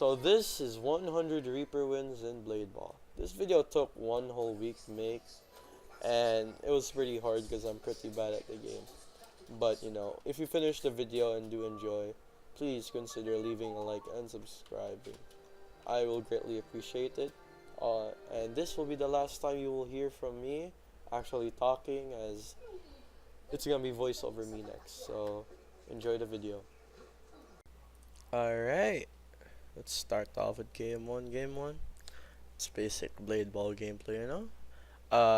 So this is 100 Reaper wins in Blade Ball. This video took one whole week to make, and it was pretty hard because I'm pretty bad at the game. But if you finish the video and do enjoy, please consider leaving a like and subscribing. I will greatly appreciate it. And this will be the last time you will hear from me actually talking, as it's gonna be voice over me next. So enjoy the video. Alright, let's start off with game one. Game one. It's basic Blade Ball gameplay.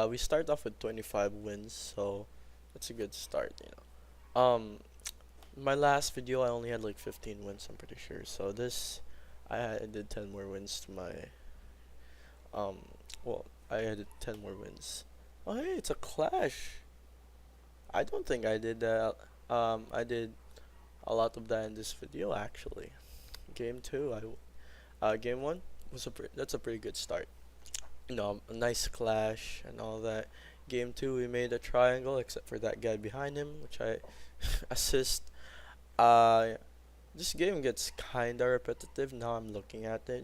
We start off with 25 wins, so that's a good start. My last video I only had like 15 wins, I'm pretty sure. So this, I did 10 more wins to my, um, well, I added 10 more wins. Oh hey, it's a clash. I don't think I did that. I did a lot of that in this video actually. Game two, game one was that's a pretty good start. A nice clash and all that. Game two, we made a triangle except for that guy behind him, which I assist. Uh, this game gets kinda repetitive now. I'm looking at it.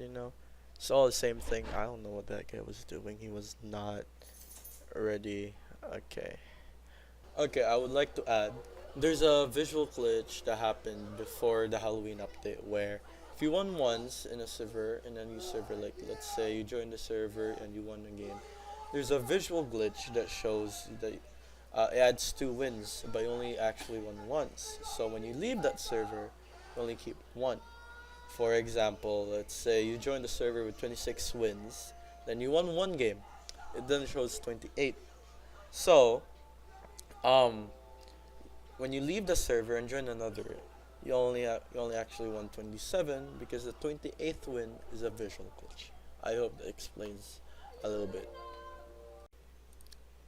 It's all the same thing. I don't know what that guy was doing. He was not ready. Okay. Okay, I would like to add, there's a visual glitch that happened before the Halloween update where if you won once in a server, in a new server, like let's say you joined the server and you won a game, there's a visual glitch that shows that it adds 2 wins, but you only actually won once. So when you leave that server, you only keep one. For example, let's say you joined the server with 26 wins, then you won one game. It then shows 28. So, um, when you leave the server and join another, you only actually won 27 because the 28th win is a visual glitch. I hope that explains a little bit.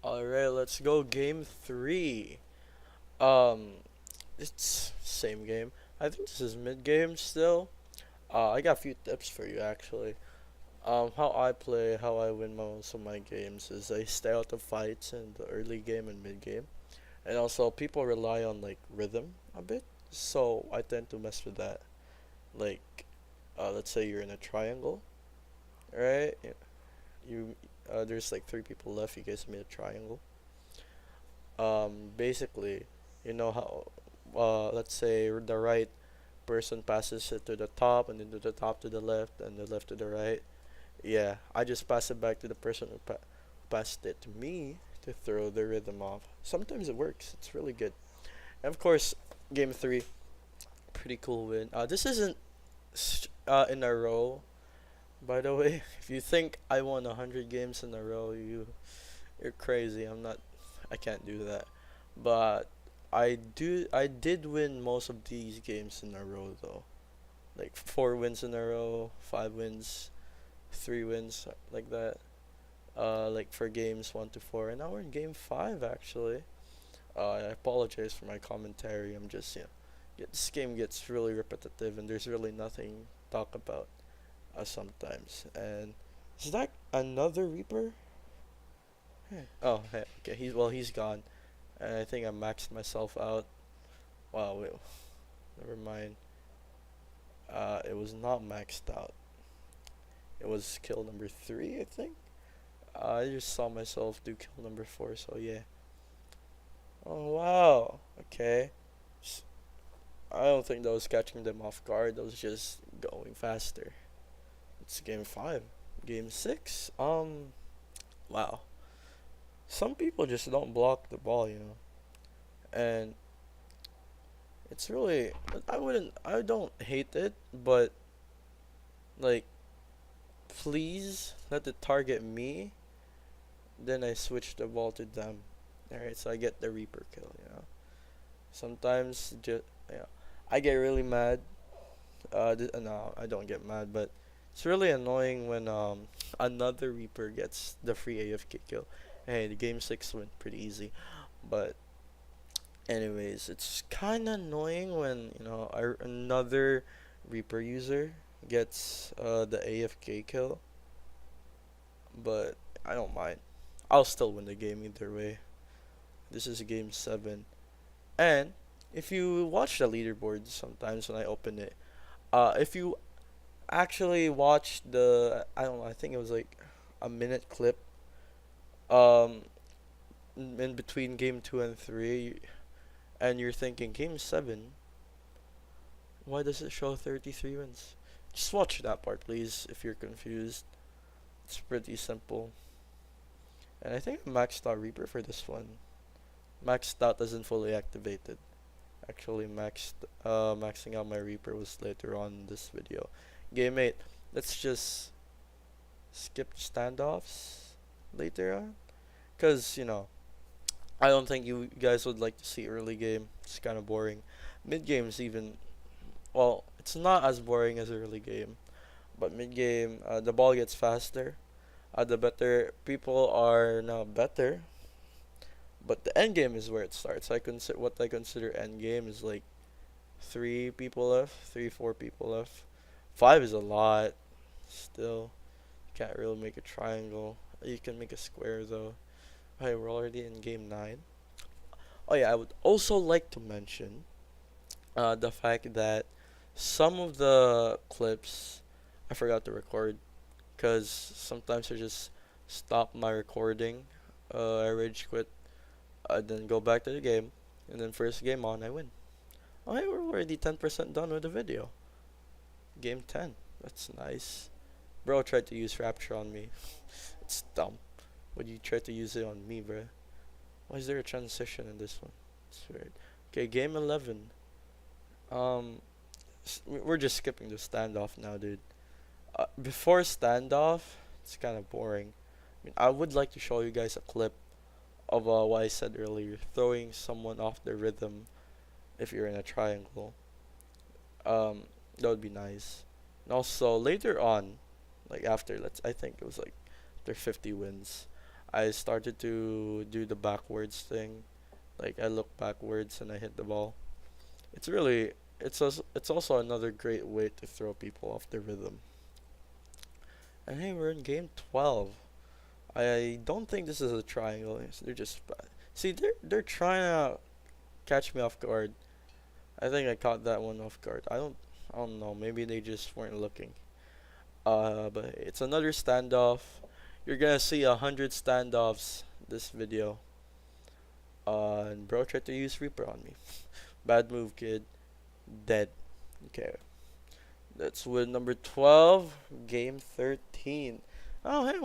Alright, let's go game 3. Um, it's same game. I think this is mid game still. I got a few tips for you actually. How I play, how I win most of my games is I stay out of fights in the early game and mid game. And also, people rely on like rhythm a bit, so I tend to mess with that. Like, let's say you're in a triangle, right? You, there's like 3 people left. You guys made a triangle. Basically, you know how, let's say the right person passes it to the top, and then to the top to the left, and the left to the right. Yeah, I just pass it back to the person who passed it to me to throw the rhythm off. Sometimes it works. It's really good. And of course, game 3, pretty cool win. This isn't in a row, by the way. If you think I won 100 games in a row, you're crazy. I can't do that. But I did win most of these games in a row though. Like 4 wins in a row, 5 wins, 3 wins, like that. Like for games 1 to 4, and now we're in game 5 actually. I apologize for my commentary. I'm just this game gets really repetitive, and there's really nothing to talk about sometimes. And is that another Reaper? Oh, hey, okay. He's gone, and I think I maxed myself out. Wow, wait, never mind. It was not maxed out. It was kill number 3, I think. I just saw myself do kill number 4, so yeah. Oh wow, okay. I don't think that was catching them off guard, that was just going faster. It's game 5. Game 6, wow. Some people just don't block the ball. And it's really, I don't hate it, but like, please let it target me, then I switch the ball to them. Alright, so I get the Reaper kill. Sometimes just I get really mad. No, I don't get mad, but it's really annoying when another Reaper gets the free AFK kill. Hey, the game 6 went pretty easy, but anyways, it's kind of annoying when another Reaper user gets the AFK kill, but I don't mind. I'll still win the game either way. This is game 7. And if you watch the leaderboard sometimes when I open it, if you actually watched the, I don't know, I think it was like a minute clip um in between game 2 and 3, and you're thinking game 7, why does it show 33 wins? Just watch that part, please, if you're confused. It's pretty simple. And I think I maxed out Reaper for this one. Maxed out isn't fully activated. Actually, maxing out my Reaper was later on in this video. Game 8. Let's just skip standoffs later on. Because, I don't think you guys would like to see early game. It's kind of boring. Mid game's even, well, it's not as boring as early game. But mid game, the ball gets faster. The better people are now better. But the end game is where it starts. What I consider end game is like 3 people left, 4 people left. 5 is a lot. Still, can't really make a triangle. You can make a square though. Hey, we're already in game 9. Oh yeah, I would also like to mention the fact that some of the clips I forgot to record because sometimes I just stop my recording. I rage quit. I then go back to the game, and then first game on, I win. Oh, hey, we're already 10% done with the video. Game 10. That's nice. Bro tried to use Rapture on me. It's dumb. But you tried to use it on me, bro. Why is there a transition in this one? It's weird. Okay, game 11. We're just skipping the standoff now, dude. Before standoff, it's kind of boring. I mean, I would like to show you guys a clip of what I said earlier, throwing someone off the rhythm if you're in a triangle. That would be nice. And also later on, like after I think it was like after 50 wins, I started to do the backwards thing. Like I look backwards and I hit the ball. It's really it's also another great way to throw people off the rhythm. And hey, we're in game 12. I don't think this is a triangle. They're just see they're trying to catch me off guard. I think I caught that one off guard. I don't know. Maybe they just weren't looking. But it's another standoff. You're gonna see 100 standoffs this video. And bro tried to use Reaper on me. Bad move, kid. Dead. Okay. That's win number 12. Game 13. Oh, hey,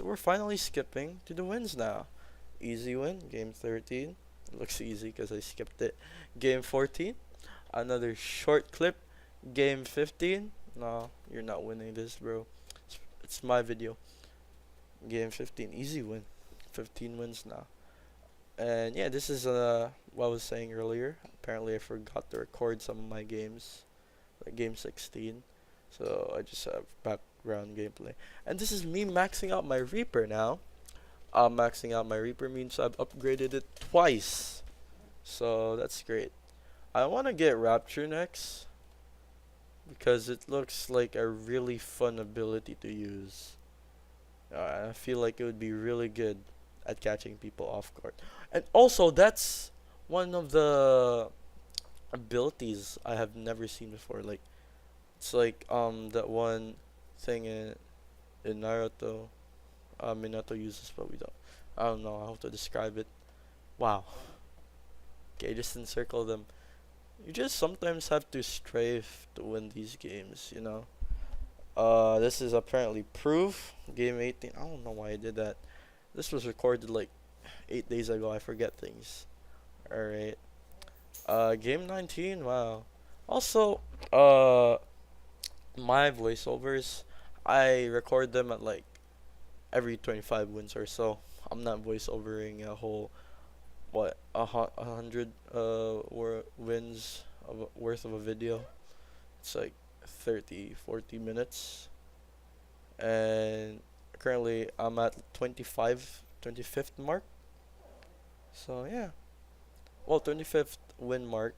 we're finally skipping to the wins now. Easy win, game 13. It looks easy because I skipped it. Game 14. Another short clip. Game 15. No, you're not winning this, bro. It's my video. Game 15. Easy win. 15 wins now. And yeah, this is what I was saying earlier. Apparently, I forgot to record some of my games, like game 16. So I just have background gameplay. And this is me maxing out my Reaper now. Maxing out my Reaper means I've upgraded it twice. So that's great. I want to get Rapture next because it looks like a really fun ability to use. I feel like it would be really good at catching people off guard. And also, that's one of the abilities I have never seen before. Like, it's like that one thing in Naruto, Minato uses, but we don't. I don't know how to describe it. Wow. Okay, just encircle them. You just sometimes have to strafe to win these games. This is apparently proof. Game 18. I don't know why I did that. This was recorded like 8 days ago. I forget things. Alright. Game 19. Wow. Also, my voiceovers, I record them at like every 25 wins or so. I'm not voiceovering a whole, what, 100 wins worth of a video. It's like 30-40 minutes. And currently I'm at 25th mark. So yeah. Well, 25th win mark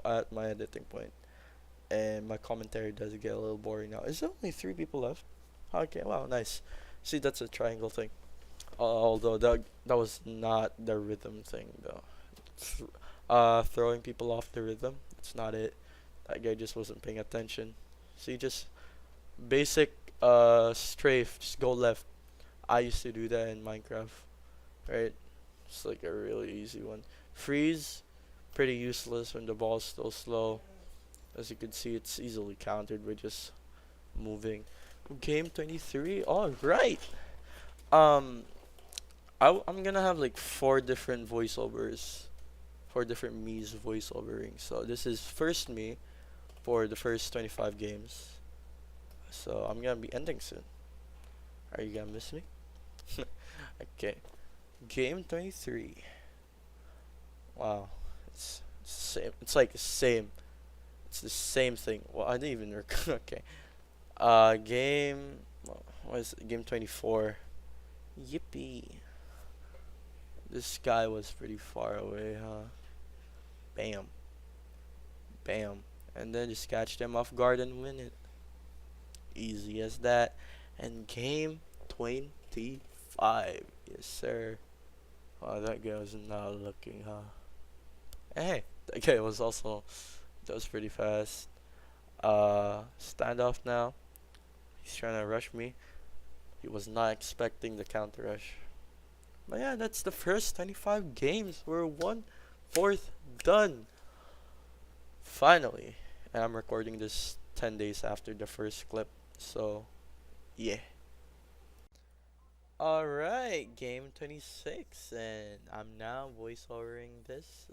at my editing point. And my commentary does get a little boring now. Is there only 3 people left? Okay, wow, nice. See, that's a triangle thing. Although that was not the rhythm thing though. Throwing people off the rhythm. That's not it. That guy just wasn't paying attention. See, just Basic strafe, just go left. I used to do that in Minecraft, right? It's like a really easy one. Freeze, pretty useless when the ball's still slow. As you can see, it's easily countered with just moving. Game 23. All right. Um, I'm gonna have like four different voiceovers, four different me's voiceovering. So this is first me for the first 25 games. So I'm gonna be ending soon. Are you gonna miss me? Okay. Game 23. Wow. It's same. It's like the same. It's the same thing. Well, I didn't even okay. Game. What is it? Game 24. Yippee. This guy was pretty far away, huh? Bam. Bam. And then just catch them off guard and win it. Easy as that. And game 25. Yes, sir. Oh, that guy was not looking, huh? Hey, that guy was also. That was pretty fast. Standoff now. He's trying to rush me. He was not expecting the counter rush. But yeah, that's the first 25 games. We're 1/4 done. Finally. And I'm recording this 10 days after the first clip. So, yeah. Alright, game 26. And I'm now voiceovering this.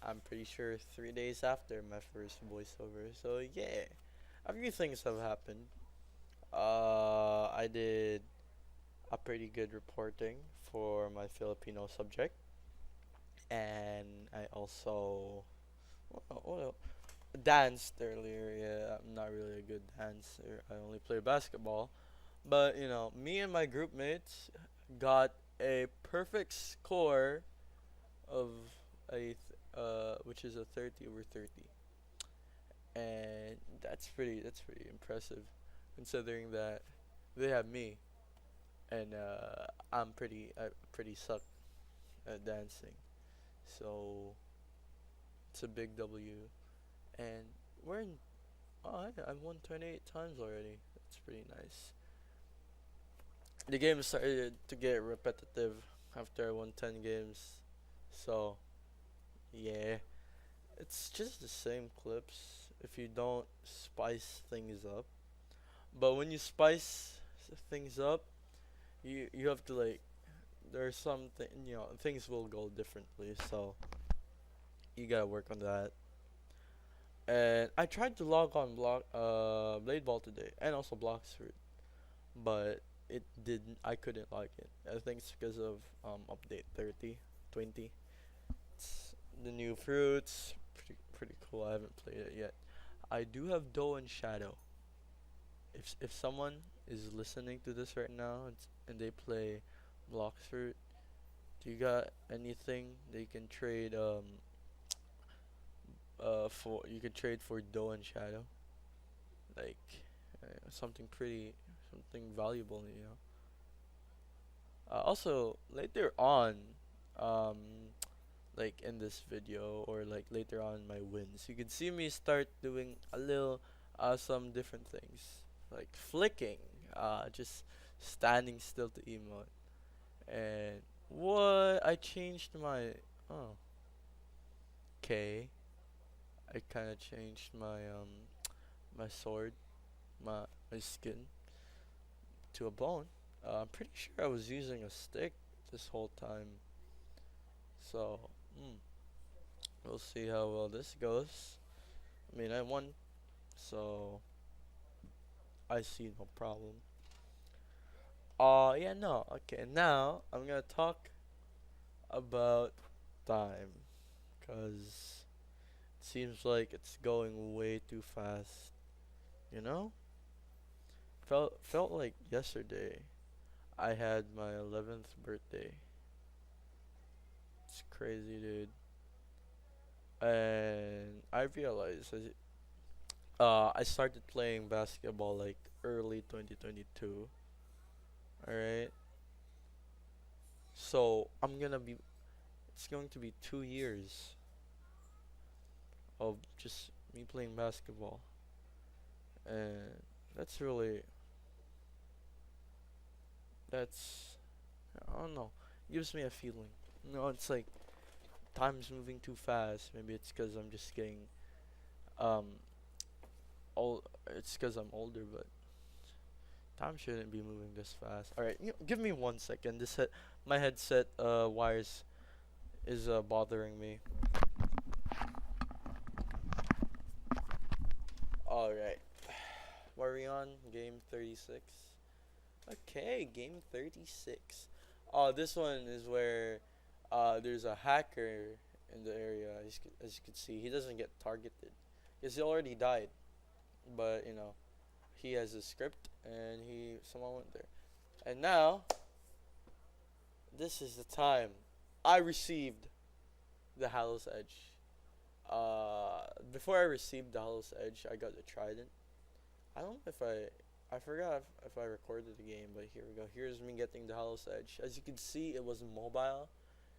I'm pretty sure 3 days after my first voiceover. So, yeah. A few things have happened. I did a pretty good reporting for my Filipino subject, and I also well, danced earlier. Yeah, I'm not really a good dancer. I only play basketball, but me and my group mates got a perfect score of which is a 30 over 30, and that's pretty impressive, considering that they have me and I'm pretty suck at dancing. So it's a big W, and we're in. Oh, I've won 28 times already. That's pretty nice. The game started to get repetitive after I won 10 games. So yeah, it's just the same clips if you don't spice things up. But when you spice things up, you have to like there's something things will go differently. So you gotta work on that. And I tried to log on Blade Ball today and also Bloxfruit, but it didn't. I couldn't log in. I think it's because of update 30 20. It's the new fruits. Pretty cool. I haven't played it yet. I do have Doe and Shadow. If someone is listening to this right now and they play Bloxfruit, do you got anything they can trade for you could trade for Doe and Shadow, like something pretty, something valuable, also later on, um, like in this video or like later on my wins, you can see me start doing a little, some different things like flicking, just standing still to emote, and what I changed my oh okay, I kind of changed my my sword, my skin to a bone. I'm pretty sure I was using a stick this whole time. So, we'll see how well this goes. I mean, I won, so I see no problem. Yeah, no. Okay, now I'm gonna talk about time, cause it seems like it's going way too fast. You know, felt like yesterday I had my 11th birthday. It's crazy, dude. And I realized I started playing basketball like early 2022. All right. So, it's going to be 2 years of just me playing basketball. And That's really that's I don't know. Gives me a feeling. It's like time's moving too fast. Maybe it's because I'm just getting um old. It's because I'm older, but time shouldn't be moving this fast. All right, give me 1 second. My headset wires is bothering me. All right, what are we on? Game 36. Okay, game 36. This one is where there's a hacker in the area. As you can see, he doesn't get targeted because he already died. But he has a script, and someone went there. And now, this is the time I received the Hallow's Edge. Before I received the Hallow's Edge, I got the Trident. I don't know if I forgot if I recorded the game, but here we go. Here's me getting the Hallow's Edge. As you can see, it was mobile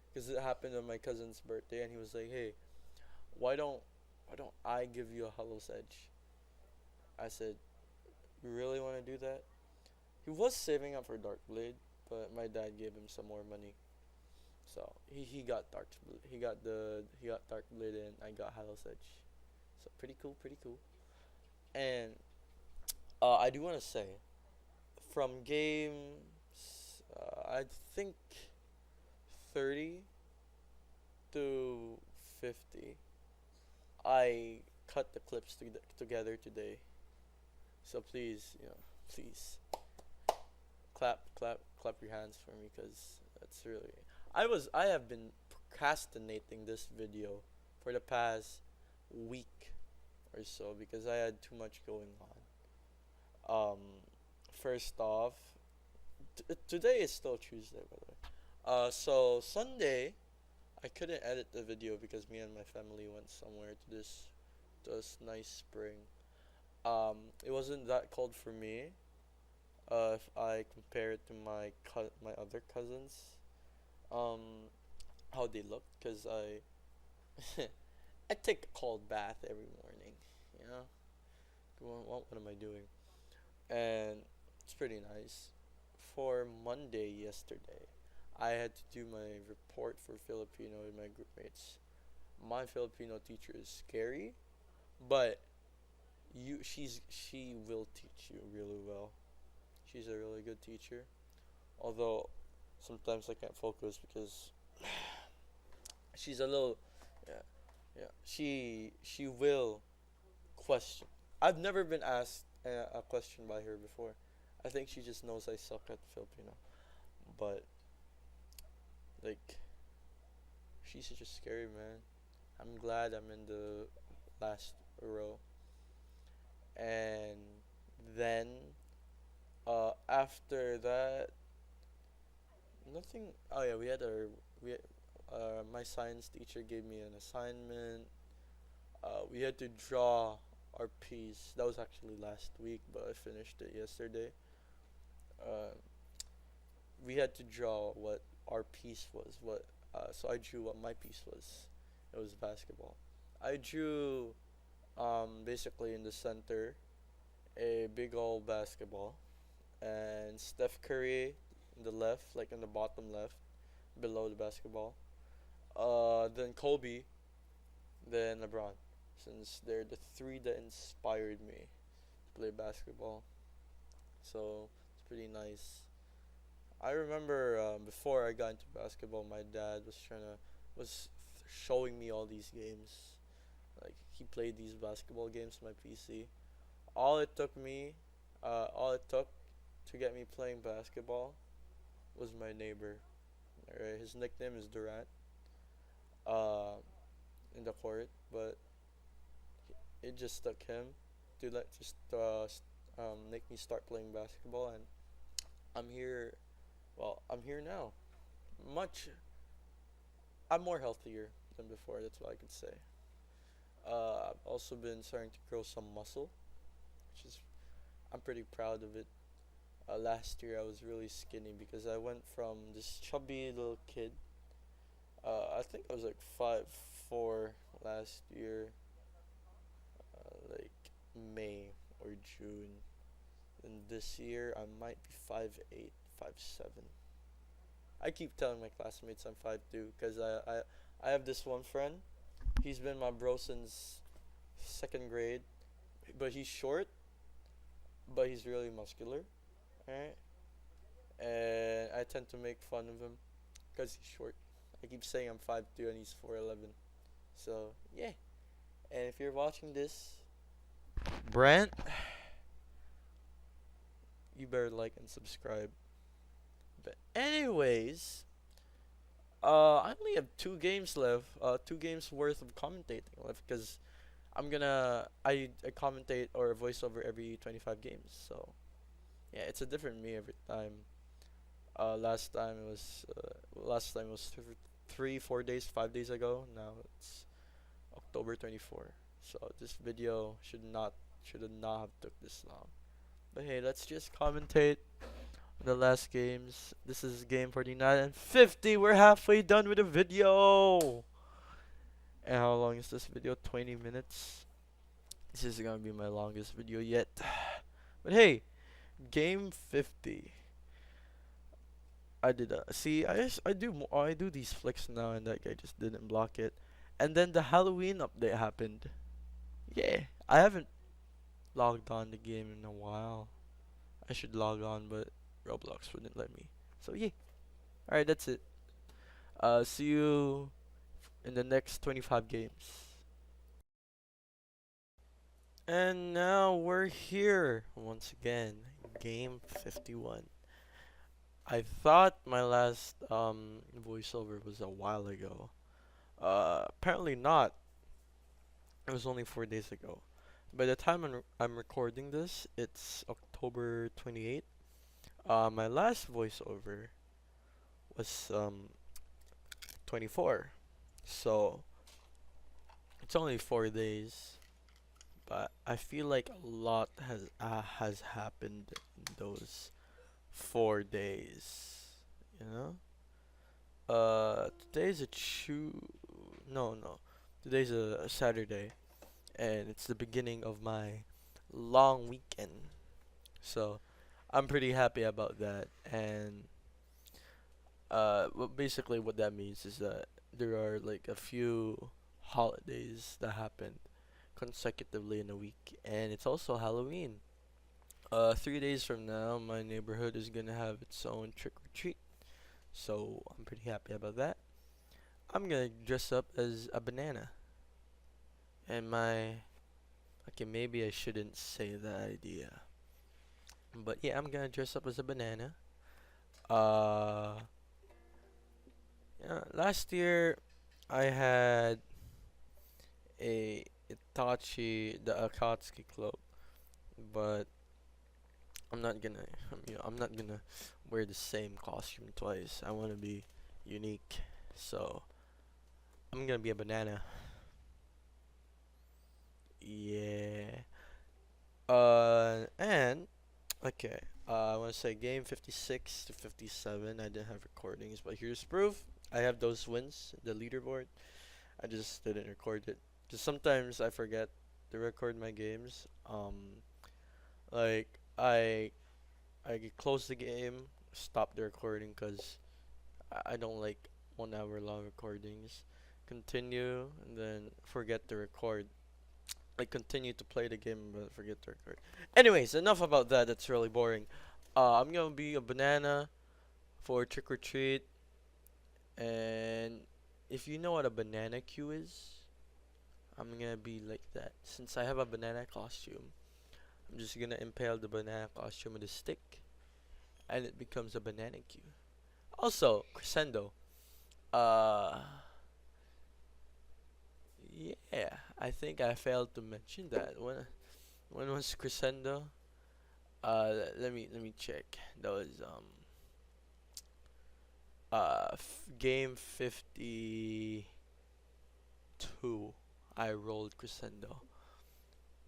because it happened on my cousin's birthday, and he was like, "Hey, why don't why don't I give you a Hallow's Edge?" I said, "You really want to do that?" He was saving up for Dark Blade, but my dad gave him some more money, so he got he got Dark Blade, and I got Hallow's Edge. So pretty cool, pretty cool. And I do want to say, from games, I think 30 to 50, I cut the clips together today. So please, please clap your hands for me, because that's really. I have been procrastinating this video for the past week or so because I had too much going on. Um, First off, today is still Tuesday, by the way. So Sunday, I couldn't edit the video because me and my family went somewhere to this nice spring. It wasn't that cold for me. If I compare it to my other cousins, um, how they look, cause I take a cold bath every morning. You know, what am I doing? And it's pretty nice. For Monday yesterday, I had to do my report for Filipino with my group mates. My Filipino teacher is scary, but she will teach you really well. She's a really good teacher. Although sometimes I can't focus because she's a little, yeah, yeah. She will question. I've never been asked a question by her before. I think she just knows I suck at Filipino. But like, she's just scary, man. I'm glad I'm in the last row. And then after that, nothing. Oh yeah, we my science teacher gave me an assignment. We had to draw our piece. That was actually last week, but I finished it yesterday. Uh, we had to draw what our piece was. So I drew what my piece was. It was basketball. I drew basically in the center a big old basketball, and Steph Curry in the left, like in the bottom left, below the basketball. Then Kobe, then LeBron, since they're the three that inspired me to play basketball. So it's pretty nice. I remember before I got into basketball, my dad was showing me all these games. Like he played these basketball games on my PC. All it took me, all it took to get me playing basketball was my neighbor. Alright, his nickname is Durant. Uh, in the court, but it just took him to make me start playing basketball, and I'm here. Well, I'm here now. Much. I'm more healthier than before. That's what I could say. I've also been starting to grow some muscle, which is I'm pretty proud of it. Last year I was really skinny because I went from this chubby little kid. I think I was like 5'4" last year, like May or June. And this year I might be 5'8", 5'7". I keep telling my classmates I'm 5'2", because I have this one friend. He's been my bro since second grade, but he's short, but he's really muscular. Alright? And I tend to make fun of him because he's short. I keep saying I'm 5'2" and he's 4'11". So, yeah. And if you're watching this, Brent, you better like and subscribe. But anyways, I only have 2 games left. 2 games worth of commentating left, because I commentate or voice over every 25 games. So yeah, it's a different me every time. Last time it was 3, 4 days, 5 days ago. Now it's October 24. So this video should not have took this long. But hey, let's just commentate the last games. This is game 49 and 50. We're halfway done with the video. And how long is this video? 20 minutes. This is gonna be my longest video yet. But hey, game 50. I did see. I do these flicks now, and that guy just didn't block it. And then the Halloween update happened. Yeah, I haven't logged on the game in a while. I should log on, but Roblox wouldn't let me. So yeah. All right, that's it. See you in the next 25 games. And now we're here once again, game 51. I thought my last voiceover was a while ago. Apparently not. It was only 4 days ago. By the time I'm recording this, it's October 28th. My last voiceover was 24. So it's only 4 days, but I feel like a lot has happened in those 4 days. You know? Today's a no. Today's a Saturday, and it's the beginning of my long weekend. So I'm pretty happy about that. And well, basically what that means is that there are like a few holidays that happen consecutively in a week, and it's also Halloween. 3 days from now, my neighborhood is gonna have its own trick or treat, so I'm pretty happy about that. I'm gonna dress up as a banana, and okay, maybe I shouldn't say that idea, but yeah, I'm gonna dress up as a banana. Uh, yeah, last year I had a the Akatsuki cloak, but I'm not gonna wear the same costume twice. I want to be unique, so I'm gonna be a banana. Yeah. And okay. I want to say game 56 to 57. I didn't have recordings, but here's proof. I have those wins, the leaderboard. I just didn't record it. Just sometimes I forget to record my games. Like I close the game, stop the recording, because I don't like 1 hour long recordings. Continue and then forget to record. I continue to play the game but forget to record. Anyways, enough about that. That's really boring. I'm gonna be a banana for trick or treat, and if you know what a banana queue is, I'm gonna be like that. Since I have a banana costume, I'm just gonna impale the banana costume with a stick, and it becomes a banana queue. Also, crescendo. Uh, yeah, I think I failed to mention that. When was crescendo? Let me check. That was game 52. I rolled crescendo.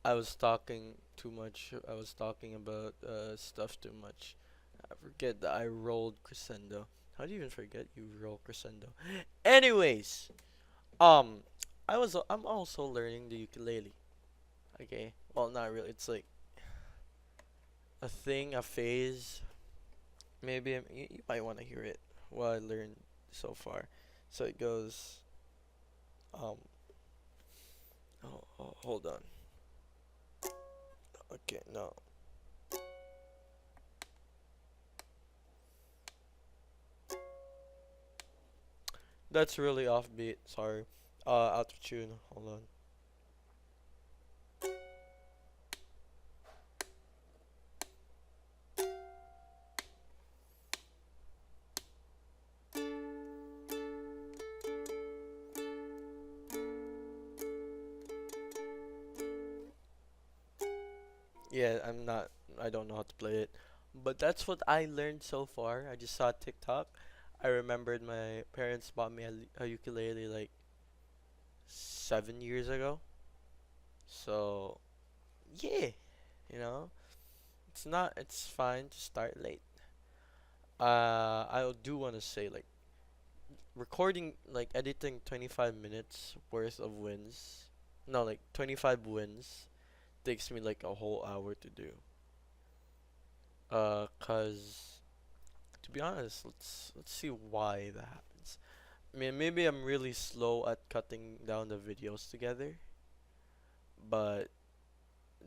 I was talking too much. I was talking about stuff too much. I forget that I rolled crescendo. How do you even forget you roll crescendo? Anyways, um, I'm also learning the ukulele. Okay, well not really. It's like a thing, a phase. Maybe you might want to hear it. What I learned so far. So it goes. Um. Oh, hold on. Okay, no. That's really offbeat. Sorry. Out of tune. Hold on. Yeah, I'm not. I don't know how to play it, but that's what I learned so far. I just saw TikTok. I remembered my parents bought me a ukulele like 7 years ago. So yeah, you know, it's not. It's fine to start late. I do want to say like recording, like editing 25 minutes worth of wins. No, like 25 wins takes me like a whole hour to do. 'Cause to be honest, let's see why that happens. I mean, maybe I'm really slow at cutting down the videos together, but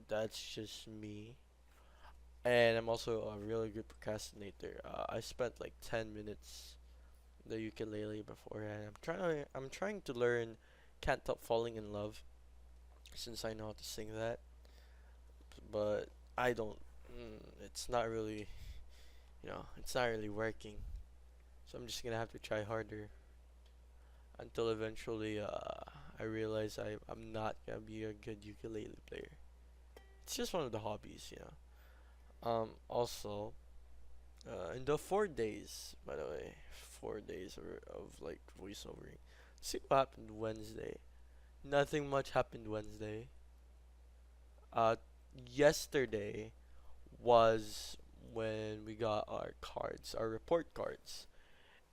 that's just me. And I'm also a really good procrastinator. I spent like 10 minutes the ukulele beforehand. I'm trying to learn "Can't Help Falling in Love" since I know how to sing that, but I don't. It's not really, it's not really working. So I'm just gonna have to try harder until eventually I realize I'm not gonna be a good ukulele player. It's just one of the hobbies. Also, in the 4 days, by the way, 4 days of like voiceovering. See what happened Wednesday. Nothing much happened Wednesday. Uh, Yesterday was when we got our cards, our report cards,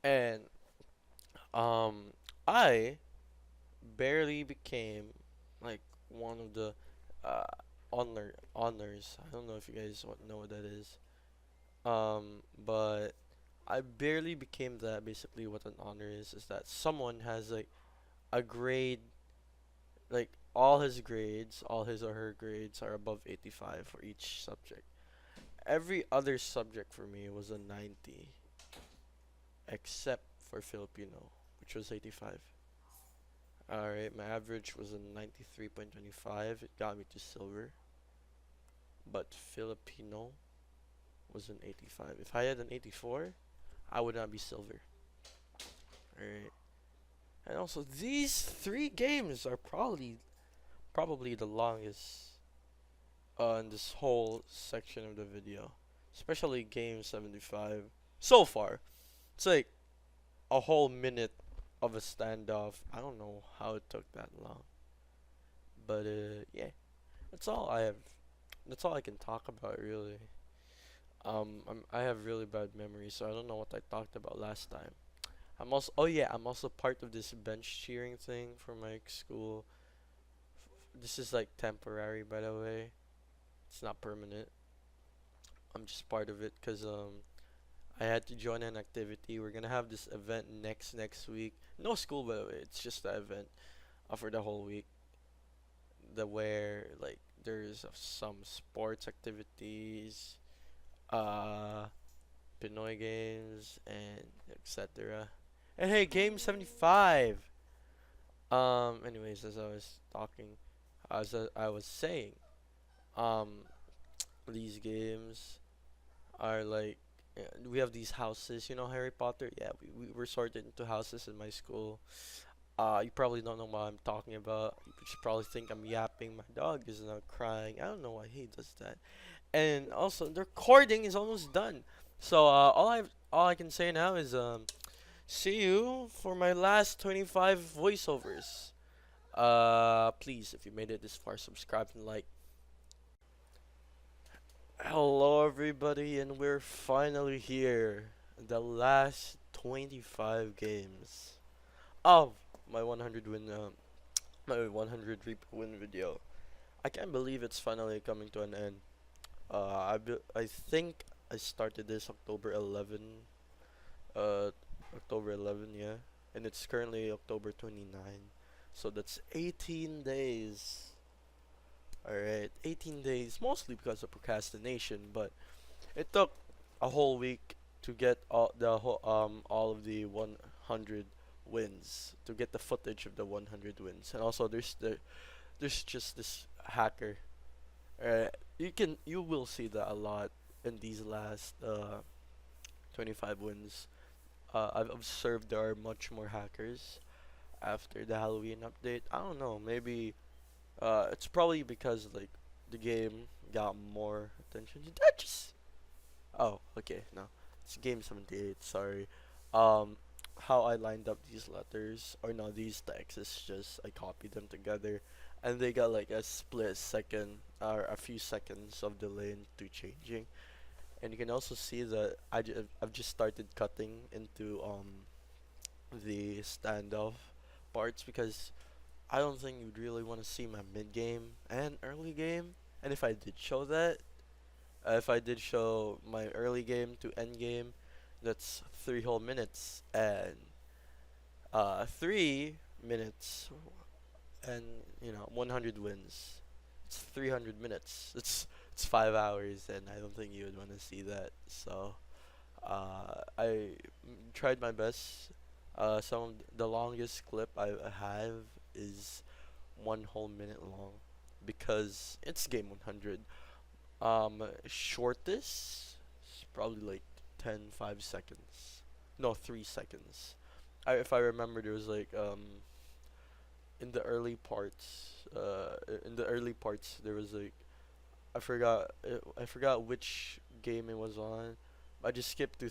and um, I barely became like one of the uh honors. I don't know if you guys know what that is. But I barely became that. Basically, what an honor is that someone has like a grade, like all his grades, all his or her grades are above 85 for each subject. Every other subject for me was a 90, except for Filipino, which was 85. Alright, my average was a 93.25. It got me to silver. But Filipino was an 85. If I had an 84, I would not be silver. Alright. And also, these three games are probably the longest in this whole section of the video. Especially game 75. So far, it's like a whole minute of a standoff. I don't know how it took that long. But yeah, that's all I have. That's all I can talk about really. I have really bad memory, so I don't know what I talked about last time. I'm also, oh yeah, I'm also part of this bench cheering thing for my school. This is like temporary, by the way. It's not permanent. I'm just part of it because I had to join an activity. We're gonna have this event next week. No school, by the way. It's just the event for the whole week. The where like there's some sports activities, uh, Pinoy games, and etc. And hey, game 75. Anyways, as I was talking, I was saying, um, these games are like we have these houses. You know Harry Potter? Yeah, we were sorted into houses in my school. You probably don't know what I'm talking about. You should probably think I'm yapping. My dog is not crying. I don't know why he does that. And also, the recording is almost done. So all I can say now is see you for my last 25 voiceovers. Please, if you made it this far, subscribe and like. Hello, everybody, and we're finally here. The last 25 games of my 100 win, my 100 win video. I can't believe it's finally coming to an end. I think I started this October 11. Uh, October 11, yeah, and it's currently October 29. So that's 18 days. All right, 18 days, mostly because of procrastination, but it took a whole week to get all of the 100 wins, to get the footage of the 100 wins. And also there's just this hacker. You will see that a lot in these last 25 wins. I've observed there are much more hackers after the Halloween update. I don't know, maybe it's probably because like the game got more attention. Did that just Oh, okay, no. It's game 78, sorry. Um, how I lined up these letters, or no, these texts, is just I copied them together, and they got like a split second, or a few seconds of delay into changing. And you can also see that I've just started cutting into the standoff parts because I don't think you'd really want to see my mid game and early game. And if I did show my early game to end game, that's 3 whole minutes, and 3 minutes, and 100 wins. It's 300 minutes. It's 5 hours, and I don't think you would want to see that. So tried my best. The longest clip I have is 1 whole minute long because it's game 100. Shortest is probably like 5 seconds. No, 3 seconds. If I remember, there was like in the early parts. In the early parts, there was like I forgot which game it was on. I just skipped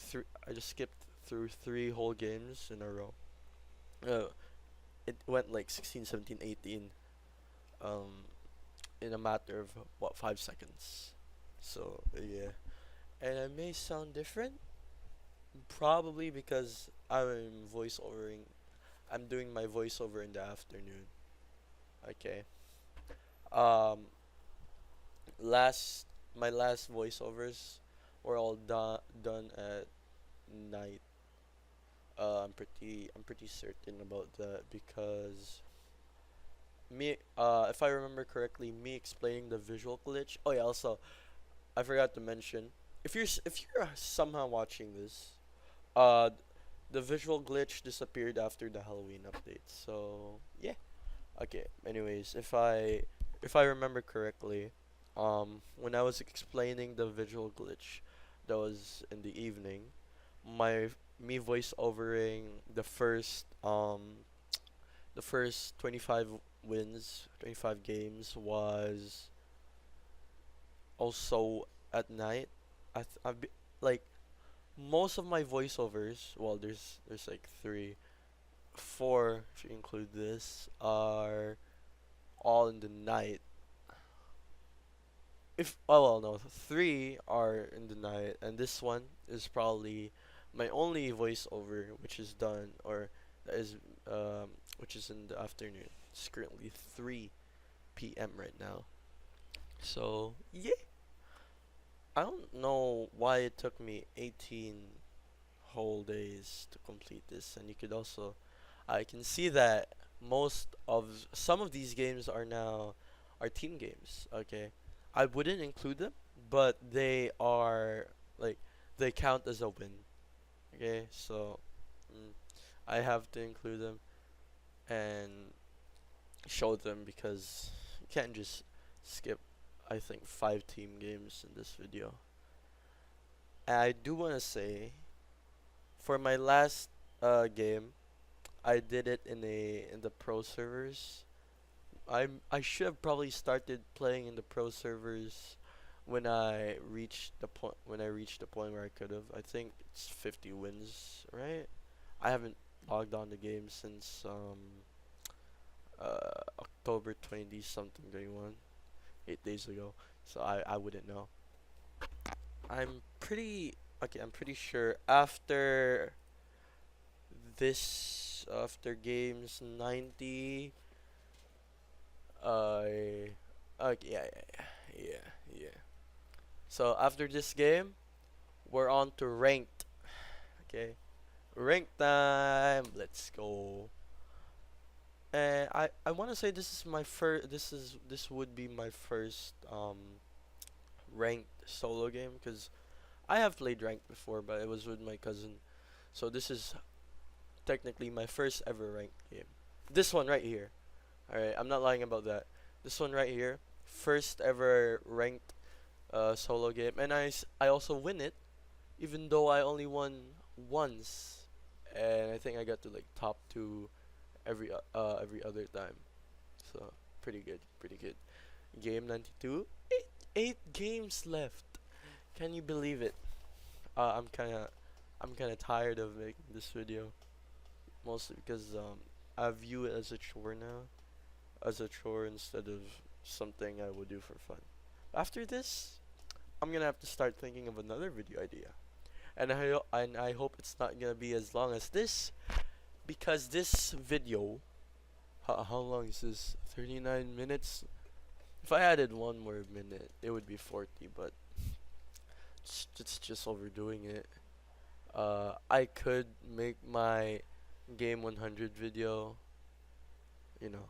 through 3 whole games in a row. Uh, it went like 16, 17, 18. Um, in a matter of what 5 seconds. So yeah. And I may sound different, probably because I'm doing my voiceover in the afternoon. Okay. Um, last my last voiceovers were all done at night. I'm pretty certain about that because if I remember correctly, me explaining the visual glitch. Oh yeah, also I forgot to mention, if you're somehow watching this, uh, the visual glitch disappeared after the Halloween update. So yeah. Okay. Anyways, if I remember correctly, when I was explaining the visual glitch, that was in the evening. My Me voice overing the first 25 wins, 25 games was also at night. Like most of my voiceovers. Well, there's like three, four if you include this, are all in the night. If oh well no, three are in the night, and this one is probably my only voiceover which is done or that is which is in the afternoon. It's currently 3 p.m. right now. So yeah, I don't know why it took me 18 whole days to complete this, and you could also I can see that some of these games are team games. Okay, I wouldn't include them, but like they count as a win. Okay, so mm, I have to include them and show them because you can't just skip. I think 5 team games in this video. And I do want to say for my last game, I did it in the pro servers. I should have probably started playing in the pro servers when I reached the point where I could have. I think it's 50 wins, right? I haven't logged on the game since October 20 something 21, 8 days ago. So I wouldn't know. I'm pretty sure after games 90. I Okay, yeah, yeah, yeah, yeah, yeah. So after this game, we're on to ranked. Okay, ranked time. Let's go. And I want to say this is my first. This would be my first ranked solo game because I have played ranked before, but it was with my cousin. So this is technically my first ever ranked game. This one right here. Alright, I'm not lying about that. This one right here, first ever ranked solo game, and I also win it, even though I only won once, and I think I got to like top two every other time. So pretty good. Game 92, eight games left. Can you believe it? I'm kinda tired of making this video, mostly because I view it as a chore now, as a chore instead of something I would do for fun. After this, I'm gonna have to start thinking of another video idea, and I hope it's not gonna be as long as this, because this video, how long is this? 39 minutes. If I added one more minute, it would be 40, but it's just overdoing it. I could make my game 100 video, you know,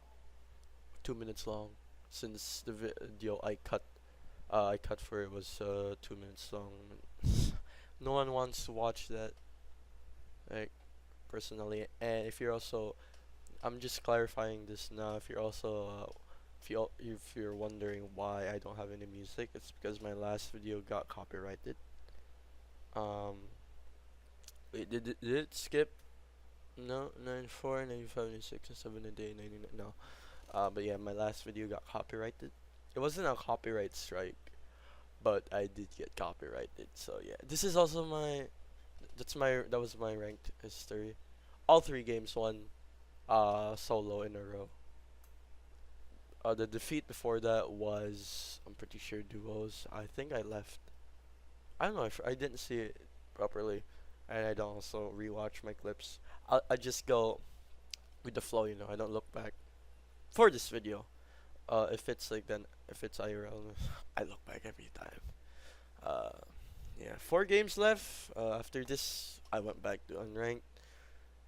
2 minutes long, since the video I cut for it was 2 minutes long. No one wants to watch that, like, personally. And if you're also, I'm just clarifying this now. If you're also, if you're wondering why I don't have any music, it's because my last video got copyrighted. Um, wait, did it skip? No, 94, 95, 96, and 7 a day, 99. No. But yeah, my last video got copyrighted. It wasn't a copyright strike, but I did get copyrighted. So yeah, this is also that was my ranked history. All three games won solo in a row. The defeat before that was, I'm pretty sure, duos. I think I left. I don't know if I didn't see it properly, and I don't also rewatch my clips. I just go with the flow, you know. I don't look back for this video. If it's like then, if it's IRL, I look back every time. Uh, yeah, 4 games left. After this, I went back to unranked.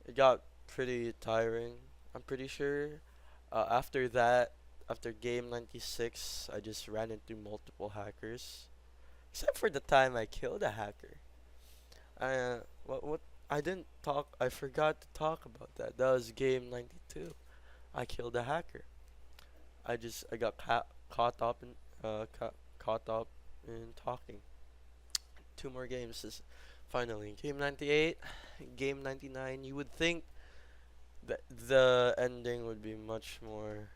It got pretty tiring, I'm pretty sure. After that, after game 96, I just ran into multiple hackers. Except for the time I killed a hacker. What? I didn't talk. I forgot to talk about that. That was game 92. I killed a hacker. I got caught up in caught up in talking. 2 more games is finally game 98, game 99. You would think that the ending would be much more,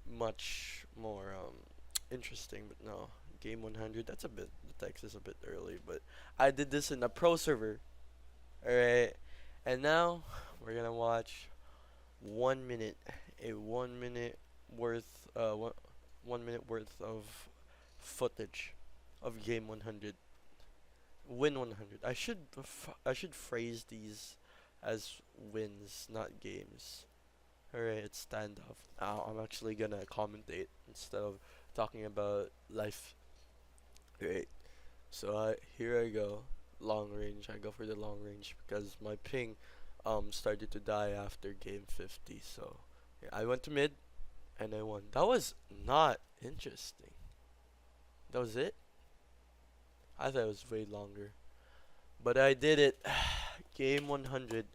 much more interesting, but no. Game 100. That's a bit. The text is a bit early, but I did this in a pro server. All right, and now we're gonna watch 1 minute, a 1 minute worth, 1 minute worth of footage of game 100. Win 100. I should phrase these as wins, not games. Alright, it's standoff. Now I'm actually gonna commentate instead of talking about life. Great. So here I go. Long range. I go for the long range because my ping started to die after game 50. So yeah, I went to mid and I won. That was not interesting. That was it? I thought it was way longer. But I did it. Game 100.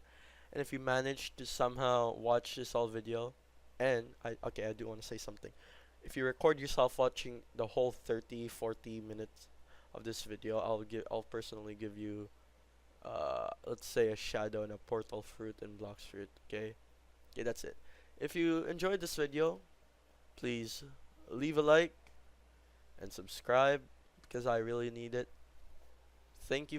And if you manage to somehow watch this whole video, and I do want to say something. If you record yourself watching the whole 30-40 minutes of this video, I'll personally give you let's say a shadow and a portal fruit and blocks fruit, okay? Okay, that's it. If you enjoyed this video, please leave a like and subscribe because I really need it. Thank you for